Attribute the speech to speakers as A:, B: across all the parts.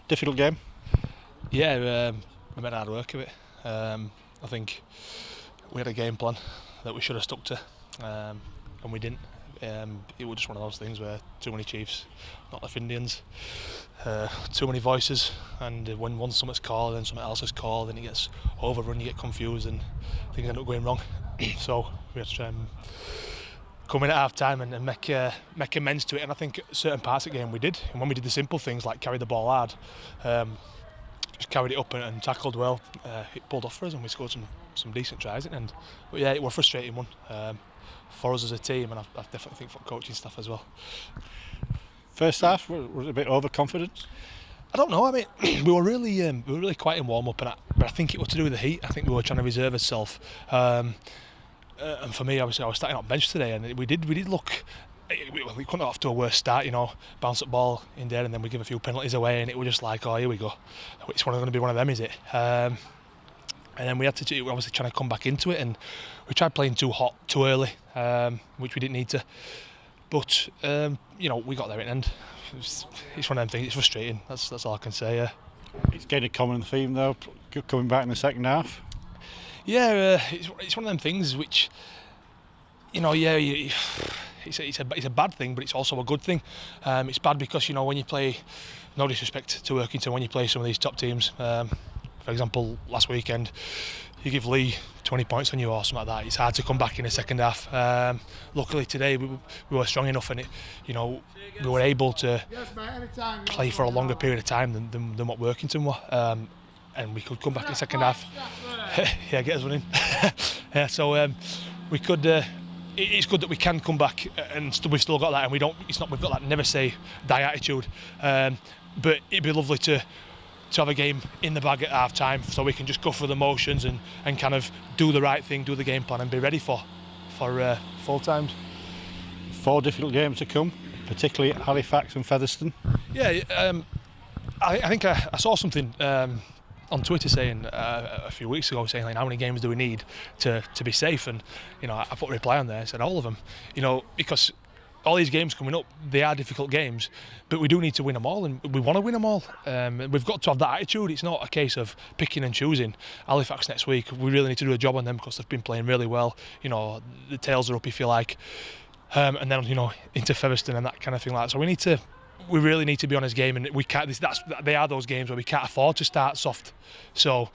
A: Difficult game?
B: Yeah, we made hard work of it. I think we had a game plan that we should have stuck to, and we didn't. It was just one of those things where too many Chiefs, not enough Indians, too many voices, and when once something's called and something else is called, then it gets overrun, you get confused, and things end up going wrong. So we had to try and come in at half time and make amends to it, and I think certain parts of the game we did, and when we did the simple things like carry the ball hard, just carried it up and tackled well, it pulled off for us and we scored some decent tries at the end. But yeah, it was a frustrating one for us as a team, and I definitely think for coaching staff as well.
A: First half, was it a bit overconfident?
B: I don't know. I mean, we were really quiet in warm up, but I think it was to do with the heat. I think we were trying to reserve ourselves. And for me, obviously, I was starting on bench today, and we did look. We couldn't have off to a worse start, you know. Bounce the ball in there, and then we give a few penalties away, and it was just like, oh, here we go. It's going to be one of them, is it? And then we had to obviously trying to come back into it, and we tried playing too hot, too early, which we didn't need to. But you know, we got there at the end. It's one of them things. It's frustrating. That's all I can say. Yeah.
A: It's getting a common theme though, coming back in the second half.
B: Yeah, it's one of them things which, you know, yeah, it's a bad thing, but it's also a good thing. It's bad because, you know, when you play, no disrespect to Workington, when you play some of these top teams, for example, last weekend, you give Lee 20 points on you or something like that, it's hard to come back in the second half. Luckily today we were strong enough, and we were able to play for a longer period of time than what Workington were, and we could come back in the second half. Yeah, get us running. Yeah, so we could. It's good that we can come back, and we've still got that, and we've got that never say die attitude. But it'd be lovely to have a game in the bag at half time, so we can just go through the motions and kind of do the right thing, do the game plan, and be ready for full times.
A: 4 difficult games to come, particularly at Halifax and Featherstone.
B: Yeah, I think I saw something on Twitter saying a few weeks ago, saying like, how many games do we need to be safe? And you know, I put a reply on there, I said all of them. You know, because all these games coming up, they are difficult games, but we do need to win them all, and we want to win them all. We've got to have that attitude. It's not a case of picking and choosing. Halifax next week, we really need to do a job on them because they've been playing really well. You know, the tails are up, if you like, and then, you know, into Featherstone and that kind of thing like that. So we really need to be on his game, and we can't. They are those games where we can't afford to start soft. So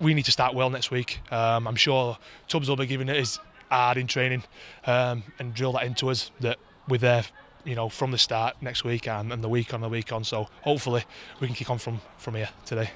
B: we need to start well next week. I'm sure Tubbs will be giving it his hard in training, and drill that into us that we're there, you know, from the start next week and the week on. So hopefully we can kick on from here today.